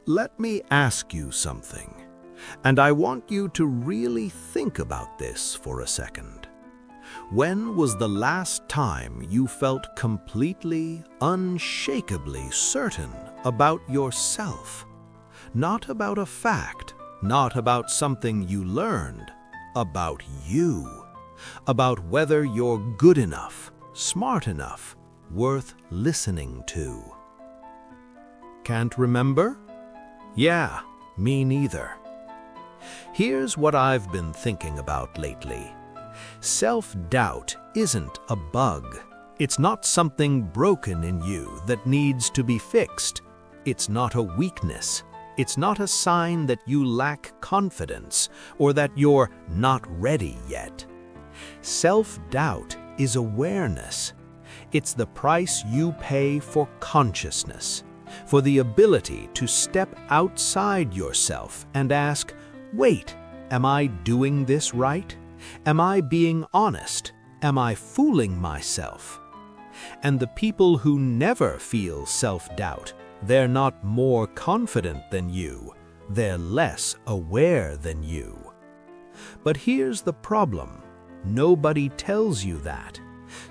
Let me ask you something, and I want you to really think about this for a second. When was the last time you felt completely, unshakably certain about yourself? Not about a fact, not about something you learned, about you. About whether you're good enough, smart enough, worth listening to. Can't remember? Yeah, me neither. Here's what I've been thinking about lately. Self-doubt isn't a bug. It's not something broken in you that needs to be fixed. It's not a weakness. It's not a sign that you lack confidence or that you're not ready yet. Self-doubt is awareness. It's the price you pay for consciousness, for the ability to step outside yourself and ask, wait, am I doing this right? Am I being honest? Am I fooling myself? And the people who never feel self-doubt, they're not more confident than you, they're less aware than you. But here's the problem. Nobody tells you that.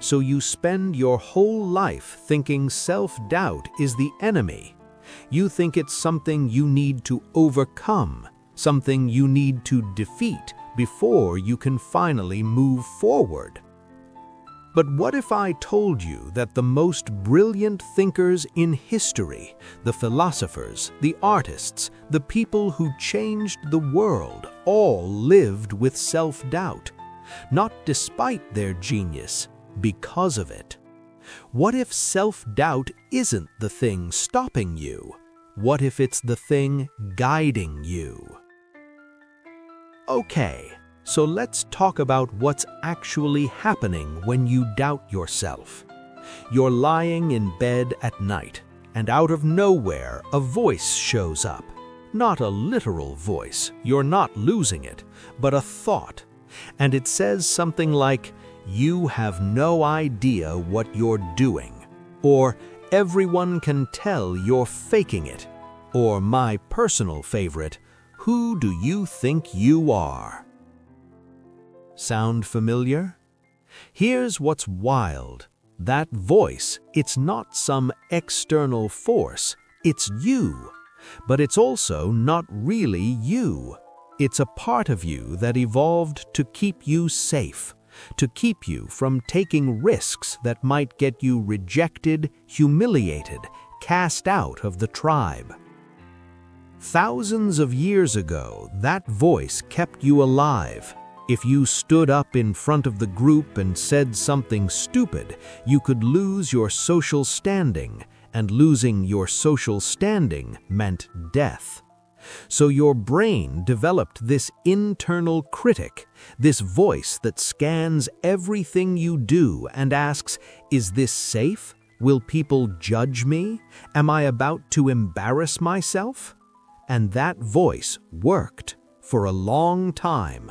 So you spend your whole life thinking self-doubt is the enemy. You think it's something you need to overcome, something you need to defeat before you can finally move forward. But what if I told you that the most brilliant thinkers in history, the philosophers, the artists, the people who changed the world, all lived with self-doubt? Not despite their genius, because of it. What if self-doubt isn't the thing stopping you? What if it's the thing guiding you? Okay, so let's talk about what's actually happening when you doubt yourself. You're lying in bed at night, and out of nowhere, a voice shows up. Not a literal voice, you're not losing it, but a thought. And it says something like, you have no idea what you're doing, or everyone can tell you're faking it, or my personal favorite, who do you think you are? Sound familiar? Here's what's wild. That voice, it's not some external force, it's you. But it's also not really you. It's a part of you that evolved to keep you safe, to keep you from taking risks that might get you rejected, humiliated, cast out of the tribe. Thousands of years ago, that voice kept you alive. If you stood up in front of the group and said something stupid, you could lose your social standing, and losing your social standing meant death. So your brain developed this internal critic, this voice that scans everything you do and asks, is this safe? Will people judge me? Am I about to embarrass myself? And that voice worked for a long time.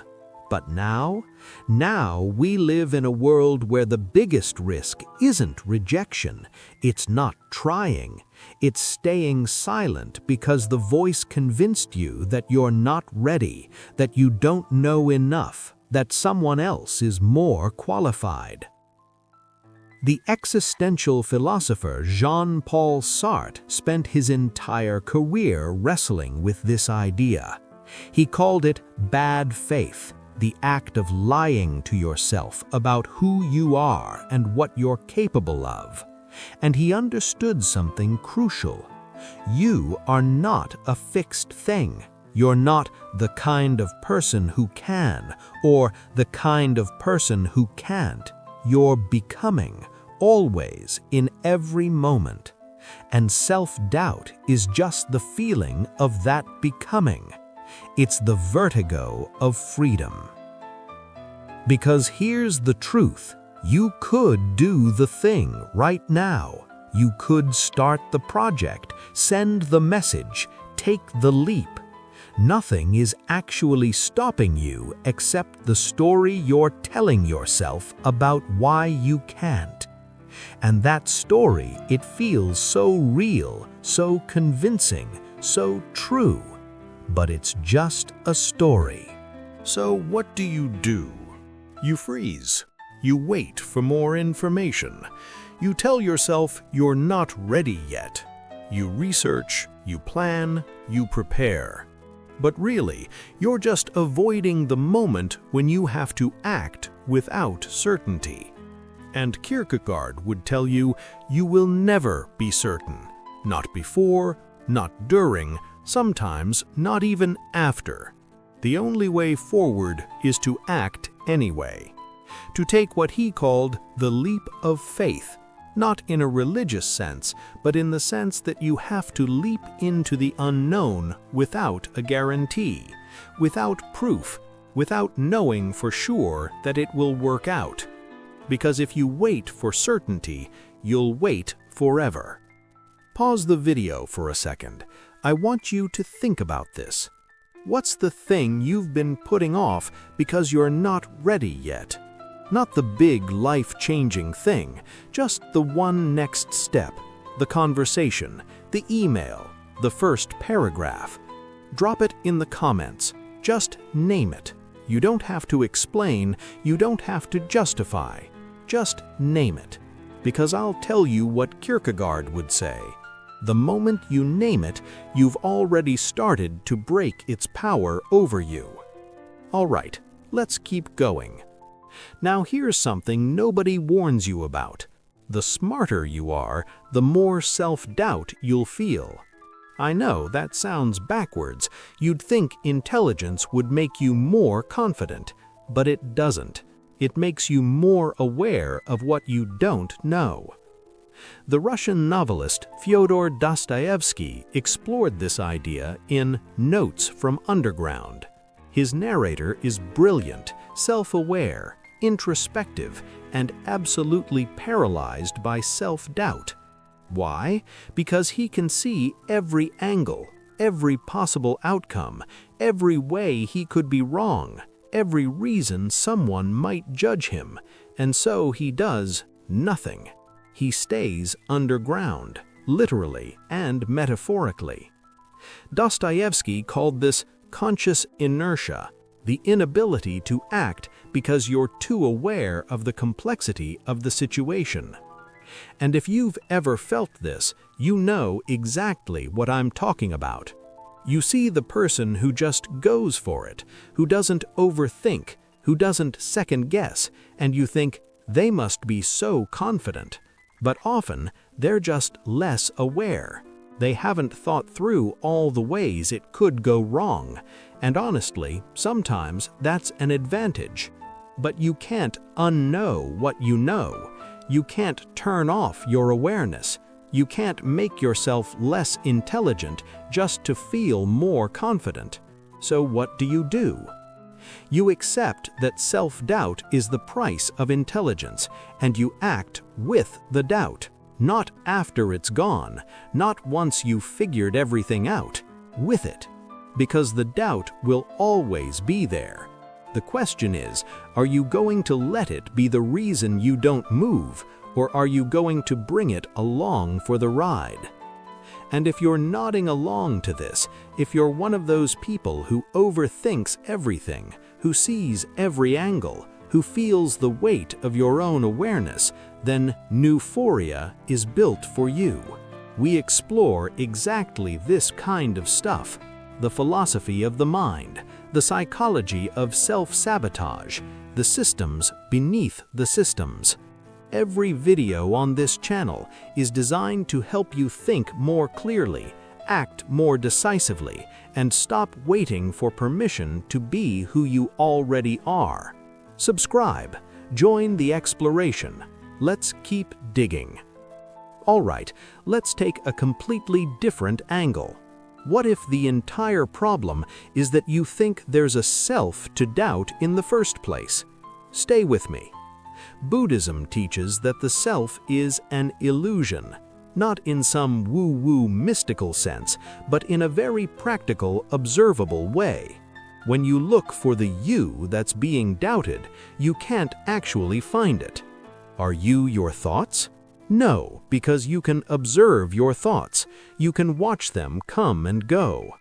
But now we live in a world where the biggest risk isn't rejection, it's not trying, it's staying silent because the voice convinced you that you're not ready, that you don't know enough, that someone else is more qualified. The existential philosopher Jean-Paul Sartre spent his entire career wrestling with this idea. He called it bad faith, the act of lying to yourself about who you are and what you're capable of. And he understood something crucial. You are not a fixed thing. You're not the kind of person who can, or the kind of person who can't. You're becoming, always, in every moment. And self-doubt is just the feeling of that becoming. It's the vertigo of freedom. Because here's the truth, you could do the thing right now. You could start the project, send the message, take the leap. Nothing is actually stopping you except the story you're telling yourself about why you can't. And that story, it feels so real, so convincing, so true, but it's just a story. So what do? You freeze. You wait for more information. You tell yourself you're not ready yet. You research, you plan, you prepare. But really, you're just avoiding the moment when you have to act without certainty. And Kierkegaard would tell you, you will never be certain. Not before, not during, sometimes not even after. The only way forward is to act anyway. To take what he called the leap of faith, not in a religious sense, but in the sense that you have to leap into the unknown without a guarantee, without proof, without knowing for sure that it will work out. Because if you wait for certainty, you'll wait forever. Pause the video for a second. I want you to think about this. What's the thing you've been putting off because you're not ready yet? Not the big life-changing thing, just the one next step, the conversation, the email, the first paragraph. Drop it in the comments. Just name it. You don't have to explain, you don't have to justify. Just name it. Because I'll tell you what Kierkegaard would say. The moment you name it, you've already started to break its power over you. All right, let's keep going. Now here's something nobody warns you about. The smarter you are, the more self-doubt you'll feel. I know that sounds backwards. You'd think intelligence would make you more confident, but it doesn't. It makes you more aware of what you don't know. The Russian novelist Fyodor Dostoevsky explored this idea in Notes from Underground. His narrator is brilliant, self-aware, introspective, and absolutely paralyzed by self-doubt. Why? Because he can see every angle, every possible outcome, every way he could be wrong, every reason someone might judge him, and so he does nothing. He stays underground, literally and metaphorically. Dostoevsky called this conscious inertia, the inability to act because you're too aware of the complexity of the situation. And if you've ever felt this, you know exactly what I'm talking about. You see the person who just goes for it, who doesn't overthink, who doesn't second guess, and you think they must be so confident. But often, they're just less aware. They haven't thought through all the ways it could go wrong, and honestly, sometimes that's an advantage. But you can't unknow what you know. You can't turn off your awareness. You can't make yourself less intelligent just to feel more confident. So what do? You accept that self-doubt is the price of intelligence, and you act with the doubt. Not after it's gone, not once you've figured everything out, with it. Because the doubt will always be there. The question is, are you going to let it be the reason you don't move, or are you going to bring it along for the ride? And if you're nodding along to this, if you're one of those people who overthinks everything, who sees every angle, who feels the weight of your own awareness, then Neuphoria is built for you. We explore exactly this kind of stuff, the philosophy of the mind, the psychology of self-sabotage, the systems beneath the systems. Every video on this channel is designed to help you think more clearly, act more decisively, and stop waiting for permission to be who you already are. Subscribe, join the exploration. Let's keep digging. All right, let's take a completely different angle. What if the entire problem is that you think there's a self to doubt in the first place? Stay with me. Buddhism teaches that the self is an illusion, not in some woo-woo mystical sense, but in a very practical, observable way. When you look for the you that's being doubted, you can't actually find it. Are you your thoughts? No, because you can observe your thoughts. You can watch them come and go.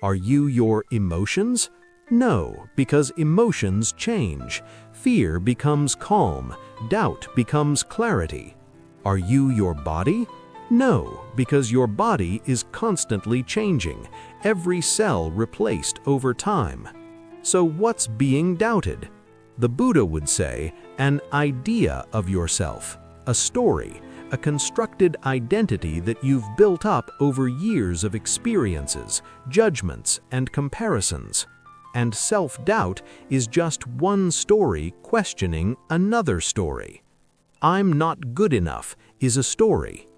Are you your emotions? No, because emotions change. Fear becomes calm. Doubt becomes clarity. Are you your body? No, because your body is constantly changing, every cell replaced over time. So what's being doubted? The Buddha would say, an idea of yourself, a story, a constructed identity that you've built up over years of experiences, judgments, and comparisons. And self-doubt is just one story questioning another story. I'm not good enough is a story.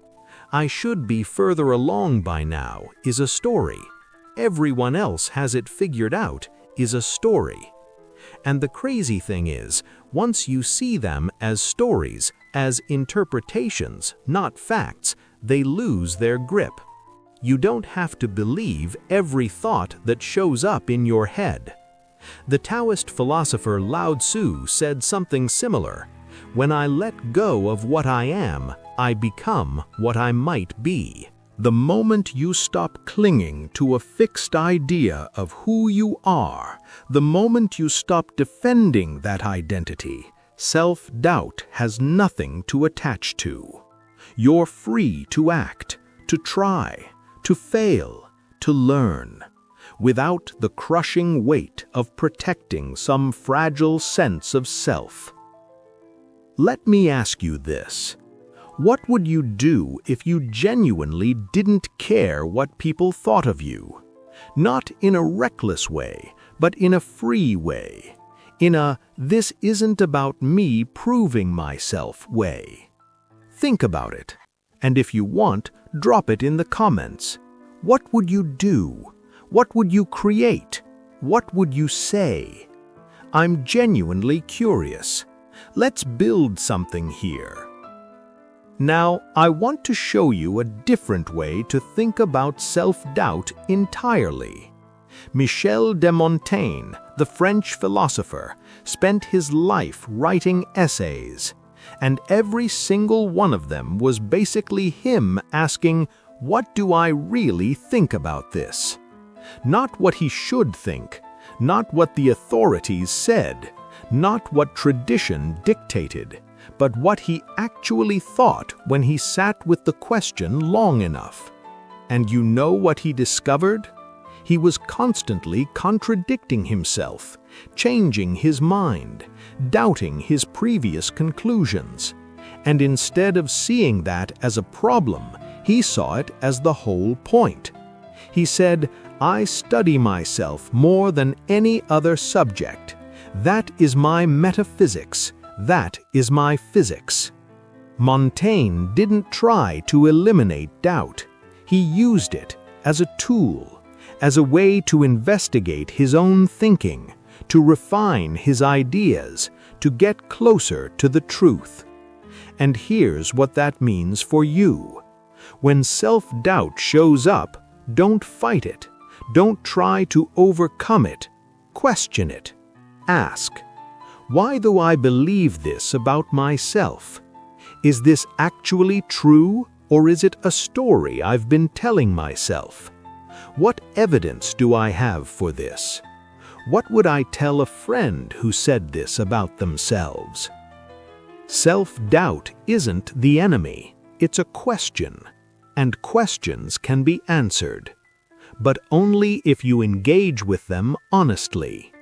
I should be further along by now is a story. Everyone else has it figured out is a story. And the crazy thing is, once you see them as stories, as interpretations, not facts, they lose their grip. You don't have to believe every thought that shows up in your head. The Taoist philosopher Lao Tzu said something similar. When I let go of what I am, I become what I might be. The moment you stop clinging to a fixed idea of who you are, the moment you stop defending that identity, self-doubt has nothing to attach to. You're free to act, to try, to fail, to learn, without the crushing weight of protecting some fragile sense of self. Let me ask you this. What would you do if you genuinely didn't care what people thought of you? Not in a reckless way, but in a free way. In a, this isn't about me proving myself way. Think about it. And if you want, drop it in the comments. What would you do? What would you create? What would you say? I'm genuinely curious. Let's build something here. Now, I want to show you a different way to think about self-doubt entirely. Michel de Montaigne, the French philosopher, spent his life writing essays, and every single one of them was basically him asking, what do I really think about this? Not what he should think, not what the authorities said, not what tradition dictated, but what he actually thought when he sat with the question long enough. And you know what he discovered? He was constantly contradicting himself, changing his mind, doubting his previous conclusions. And instead of seeing that as a problem, he saw it as the whole point. He said, I study myself more than any other subject. That is my metaphysics. That is my physics. Montaigne didn't try to eliminate doubt. He used it as a tool, as a way to investigate his own thinking, to refine his ideas, to get closer to the truth. And here's what that means for you. When self-doubt shows up, don't fight it. Don't try to overcome it. Question it. Ask, why do I believe this about myself? Is this actually true, or is it a story I've been telling myself? What evidence do I have for this? What would I tell a friend who said this about themselves? Self-doubt isn't the enemy, it's a question, and questions can be answered, but only if you engage with them honestly.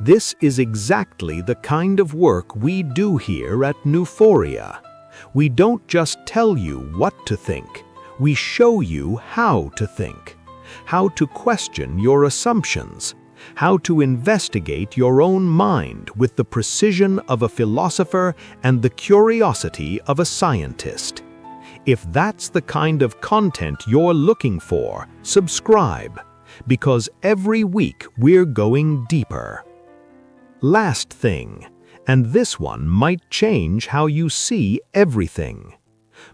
This is exactly the kind of work we do here at Neuphoria. We don't just tell you what to think, we show you how to think, how to question your assumptions, how to investigate your own mind with the precision of a philosopher and the curiosity of a scientist. If that's the kind of content you're looking for, subscribe, because every week we're going deeper. Last thing, and this one might change how you see everything.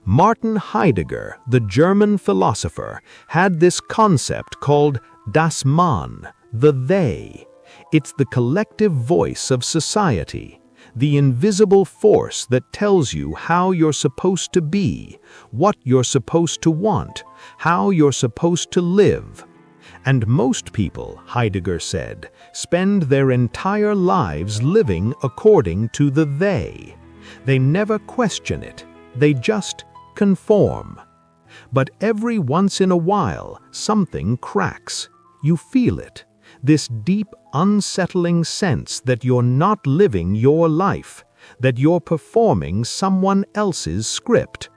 Martin Heidegger, the German philosopher, had this concept called das Mann, the they. It's the collective voice of society, the invisible force that tells you how you're supposed to be, what you're supposed to want, how you're supposed to live. And most people, Heidegger said, spend their entire lives living according to the they. They never question it, they just conform. But every once in a while, something cracks. You feel it, this deep, unsettling sense that you're not living your life, that you're performing someone else's script.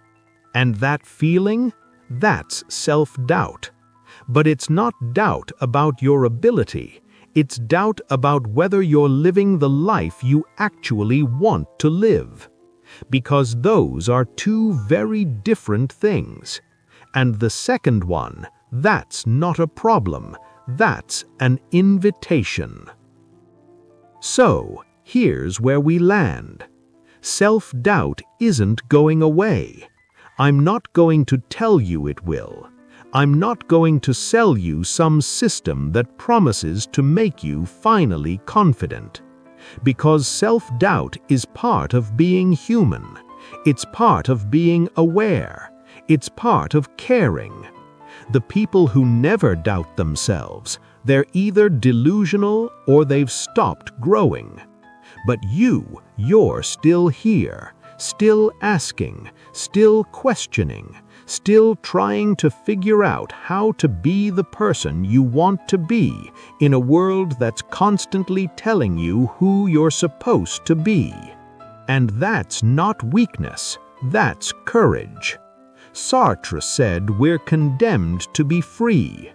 And that feeling, that's self-doubt. But it's not doubt about your ability, it's doubt about whether you're living the life you actually want to live. Because those are two very different things. And the second one, that's not a problem, that's an invitation. So, here's where we land. Self-doubt isn't going away. I'm not going to tell you it will. I'm not going to sell you some system that promises to make you finally confident. Because self-doubt is part of being human. It's part of being aware. It's part of caring. The people who never doubt themselves, they're either delusional or they've stopped growing. But you're still here, still asking, still questioning, still trying to figure out how to be the person you want to be in a world that's constantly telling you who you're supposed to be. And that's not weakness, that's courage. Sartre said we're condemned to be free.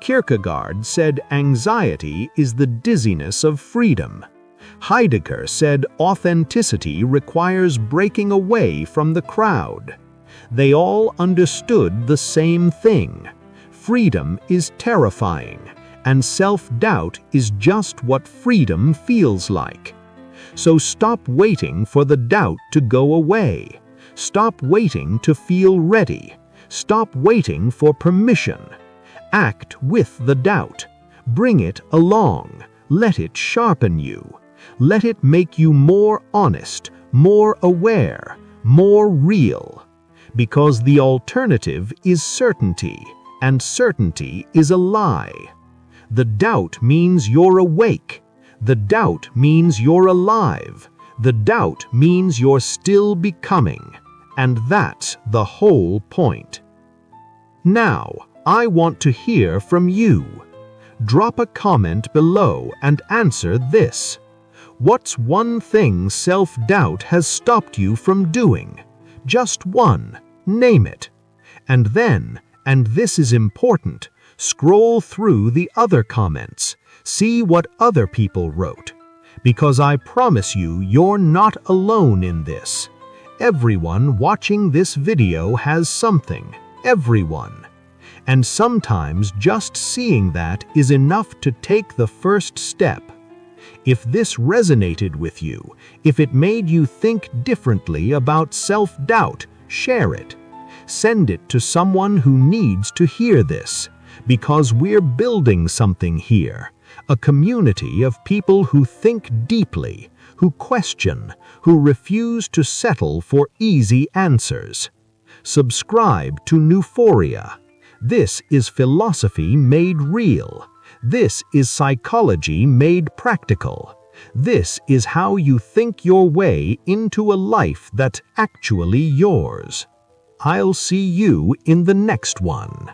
Kierkegaard said anxiety is the dizziness of freedom. Heidegger said authenticity requires breaking away from the crowd. They all understood the same thing. Freedom is terrifying, and self-doubt is just what freedom feels like. So stop waiting for the doubt to go away. Stop waiting to feel ready. Stop waiting for permission. Act with the doubt. Bring it along. Let it sharpen you. Let it make you more honest, more aware, more real. Because the alternative is certainty, and certainty is a lie. The doubt means you're awake. The doubt means you're alive. The doubt means you're still becoming. And that's the whole point. Now, I want to hear from you. Drop a comment below and answer this. What's one thing self-doubt has stopped you from doing? Just one. Name it. And then, and this is important, scroll through the other comments. See what other people wrote. Because I promise you, you're not alone in this. Everyone watching this video has something. Everyone. And sometimes just seeing that is enough to take the first step. If this resonated with you, if it made you think differently about self-doubt, share it. Send it to someone who needs to hear this, because we're building something here, a community of people who think deeply, who question, who refuse to settle for easy answers. Subscribe to Neuphoria. This is philosophy made real. This is psychology made practical. This is how you think your way into a life that's actually yours. I'll see you in the next one.